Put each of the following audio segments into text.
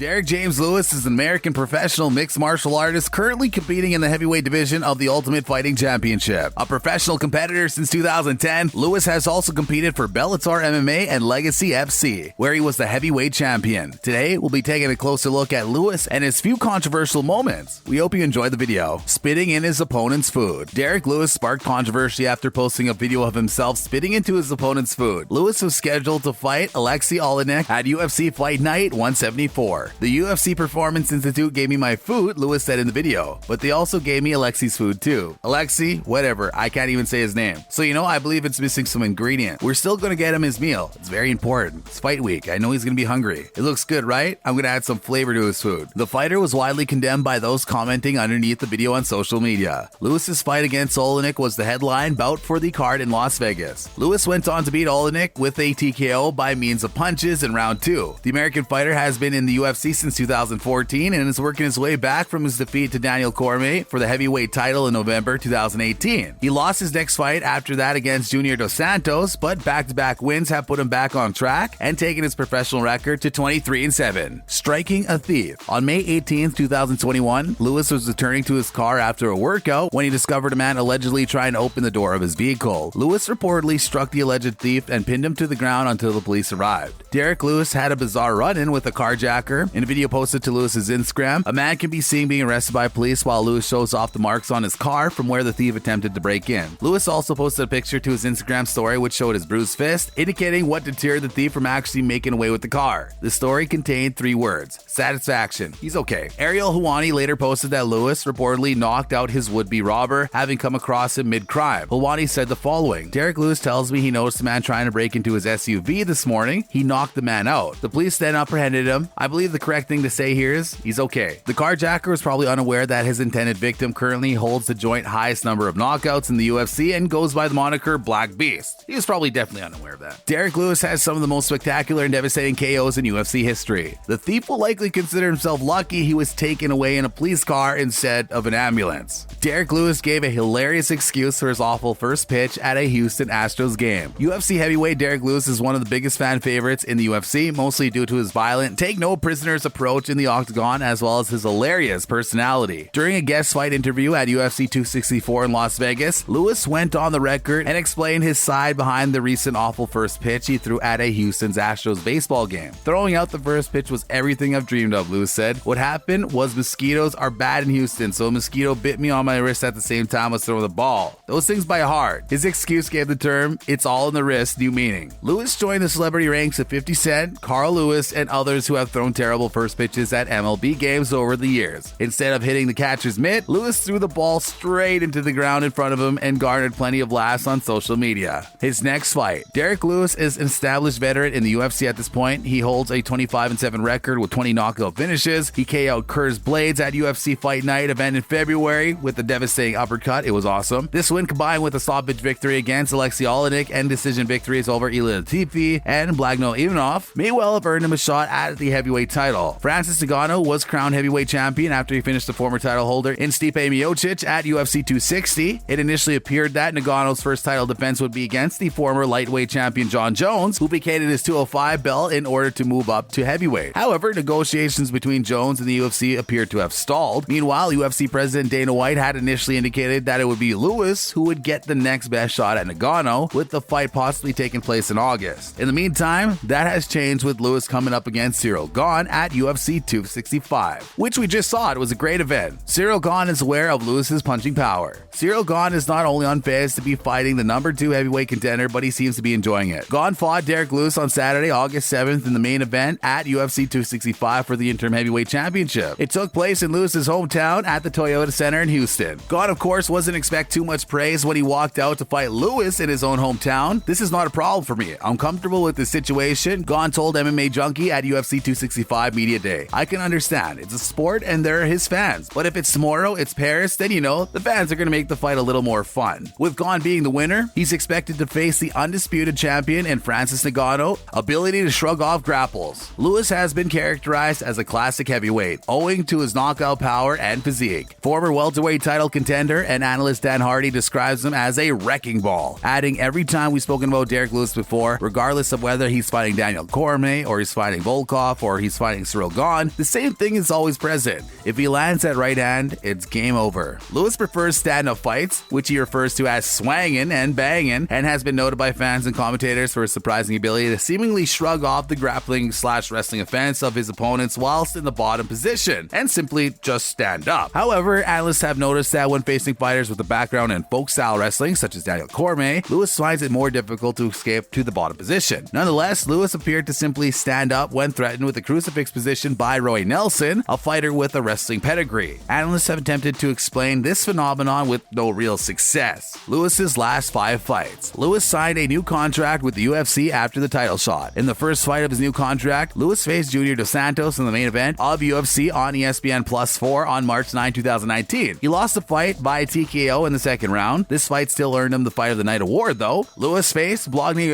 Derrick James Lewis is an American professional mixed martial artist currently competing in the heavyweight division of the Ultimate Fighting Championship. A professional competitor since 2010, Lewis has also competed for Bellator MMA and Legacy FC, where he was the heavyweight champion. Today, we'll be taking a closer look at Lewis and his few controversial moments. We hope you enjoyed the video. Spitting in his opponent's food. Derrick Lewis sparked controversy after posting a video of himself spitting into his opponent's food. Lewis was scheduled to fight Alexei Olenek at UFC Fight Night 174. The UFC Performance Institute gave me my food, Lewis said in the video, but they also gave me Alexei's food too. Alexei, whatever, I can't even say his name. So I believe it's missing some ingredient. We're still gonna get him his meal. It's very important. It's fight week. I know he's gonna be hungry. It looks good, right? I'm gonna add some flavor to his food. The fighter was widely condemned by those commenting underneath the video on social media. Lewis's fight against Olenek was the headline bout for the card in Las Vegas. Lewis went on to beat Olenek with a TKO by means of punches in round 2. The American fighter has been in the UFC since 2014 and is working his way back from his defeat to Daniel Cormier for the heavyweight title in November 2018. He lost his next fight after that against Junior Dos Santos, but back-to-back wins have put him back on track and taken his professional record to 23-7. Striking a thief. On May 18, 2021, Lewis was returning to his car after a workout when he discovered a man allegedly trying to open the door of his vehicle. Lewis reportedly struck the alleged thief and pinned him to the ground until the police arrived. Derrick Lewis had a bizarre run-in with a carjacker. In a video posted to Lewis's Instagram, a man can be seen being arrested by police while Lewis shows off the marks on his car from where the thief attempted to break in. Lewis also posted a picture to his Instagram story which showed his bruised fist, indicating what deterred the thief from actually making away with the car. The story contained 3 words: satisfaction. He's okay. Ariel Helwani later posted that Lewis reportedly knocked out his would-be robber, having come across him mid-crime. Helwani said the following: Derrick Lewis tells me he noticed a man trying to break into his SUV this morning. He knocked the man out. The police then apprehended him. I believe the correct thing to say here is he's okay. The carjacker was probably unaware that his intended victim currently holds the joint highest number of knockouts in the UFC and goes by the moniker Black Beast. He was probably definitely unaware of that. Derrick Lewis has some of the most spectacular and devastating KOs in UFC history. The thief will likely consider himself lucky he was taken away in a police car instead of an ambulance. Derrick Lewis gave a hilarious excuse for his awful first pitch at a Houston Astros game. UFC heavyweight Derrick Lewis is one of the biggest fan favorites in the UFC, mostly due to his violent, take no prisoners approach in the Octagon as well as his hilarious personality. During a guest fight interview at UFC 264 in Las Vegas, Lewis went on the record and explained his side behind the recent awful first pitch he threw at a Houston Astros baseball game. Throwing out the first pitch was everything I've dreamed of, Lewis said. What happened was mosquitoes are bad in Houston, so a mosquito bit me on my wrist at the same time I was throwing the ball. Those things bite hard. His excuse gave the term, "it's all in the wrist," new meaning. Lewis joined the celebrity ranks of 50 Cent, Carl Lewis, and others who have thrown terrible first pitches at MLB games over the years. Instead of hitting the catcher's mitt, Lewis threw the ball straight into the ground in front of him and garnered plenty of laughs on social media. His next fight. Derrick Lewis is an established veteran in the UFC at this point. He holds a 25-7 record with 20 knockout finishes. He KO'd Curtis Blades at UFC Fight Night event in February with a devastating uppercut. It was awesome. This win combined with a stoppage victory against Alexei Olenek and decision victories over Ilir Latifi and Blagno Ivanov may well have earned him a shot at the heavyweight title. Francis Ngannou was crowned heavyweight champion after he finished the former title holder in Stipe Miocic at UFC 260. It initially appeared that Ngannou's first title defense would be against the former lightweight champion John Jones, who vacated his 205 belt in order to move up to heavyweight. However, negotiations between Jones and the UFC appeared to have stalled. Meanwhile, UFC President Dana White had initially indicated that it would be Lewis who would get the next best shot at Ngannou, with the fight possibly taking place in August. In the meantime, that has changed with Lewis coming up against Ciryl Gane at UFC 265, which we just saw. It was a great event. Ciryl Gane is aware of Lewis's punching power. Ciryl Gane is not only on pace to be fighting the number 2 heavyweight contender, but he seems to be enjoying it. Gane fought Derrick Lewis on Saturday, August 7th in the main event at UFC 265 for the interim heavyweight championship. It took place in Lewis's hometown at the Toyota Center in Houston. Gane, of course, wasn't expect too much praise when he walked out to fight Lewis in his own hometown. "This is not a problem for me. I'm comfortable with the situation," Gane told MMA Junkie at UFC 265 Media Day. "I can understand. It's a sport and they're his fans. But if it's tomorrow, it's Paris, then the fans are going to make the fight a little more fun." With Gane being the winner, he's expected to face the undisputed champion in Francis Ngannou, ability to shrug off grapples. Lewis has been characterized as a classic heavyweight, owing to his knockout power and physique. Former welterweight title contender and analyst Dan Hardy describes him as a wrecking ball, adding, "Every time we've spoken about Derrick Lewis before, regardless of whether he's fighting Daniel Cormier or he's fighting Volkov or he's fighting fighting Cyril Gane, the same thing is always present. If he lands at right hand, it's game over. Lewis prefers stand-up fights, which he refers to as swangin' and bangin', and has been noted by fans and commentators for his surprising ability to seemingly shrug off the grappling/wrestling offense of his opponents whilst in the bottom position, and simply just stand up. However, analysts have noticed that when facing fighters with a background in folk-style wrestling, such as Daniel Cormier, Lewis finds it more difficult to escape to the bottom position. Nonetheless, Lewis appeared to simply stand up when threatened with the crucifix position by Roy Nelson, a fighter with a wrestling pedigree. Analysts have attempted to explain this phenomenon with no real success. Lewis's last 5 fights. Lewis signed a new contract with the UFC after the title shot. In the first fight of his new contract, Lewis faced Junior Dos Santos in the main event of UFC on ESPN Plus 4 on March 9, 2019. He lost the fight by TKO in the second round. This fight still earned him the Fight of the Night award, though. Lewis faced Blogny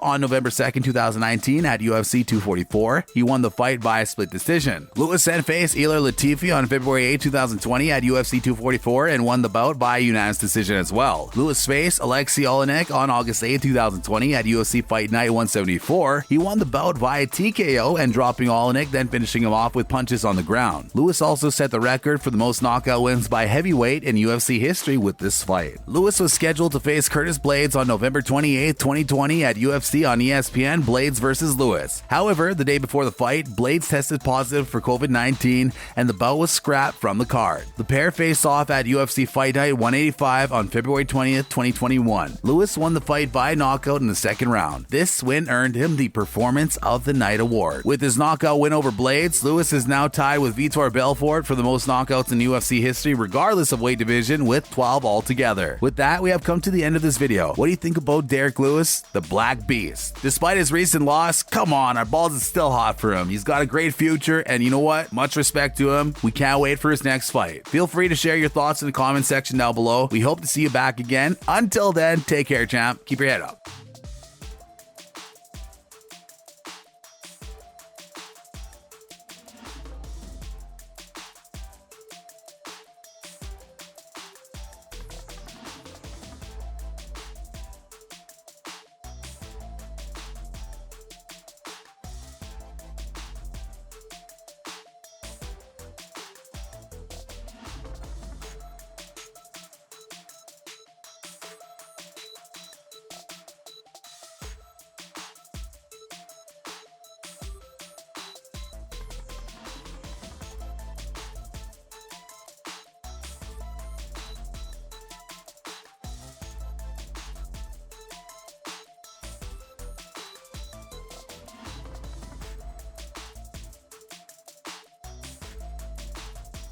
on November 2, 2019 at UFC 244. He won the fight by a split decision. Lewis then faced Ilir Latifi on February 8, 2020 at UFC 244 and won the bout by unanimous decision as well. Lewis faced Alexei Olenek on August 8, 2020 at UFC Fight Night 174. He won the bout via TKO and dropping Olenek, then finishing him off with punches on the ground. Lewis also set the record for the most knockout wins by heavyweight in UFC history with this fight. Lewis was scheduled to face Curtis Blades on November 28, 2020 at UFC on ESPN Blades vs. Lewis. However, the day before the fight, Blades tested positive for COVID-19 and the bout was scrapped from the card. The pair faced off at UFC Fight Night 185 on February 20th, 2021. Lewis won the fight by knockout in the second round. This win earned him the Performance of the Night award. With his knockout win over Blades, Lewis is now tied with Vitor Belfort for the most knockouts in UFC history regardless of weight division, with 12 altogether. With that, we have come to the end of this video. What do you think about Derrick Lewis, the Black Beast? Despite his recent loss, come on, our balls is still hot for him. He's got a great future, and you know what? Much respect to him. We can't wait for his next fight. Feel free to share your thoughts in the comment section down below. We hope to see you back again. Until then, take care, champ. Keep your head up.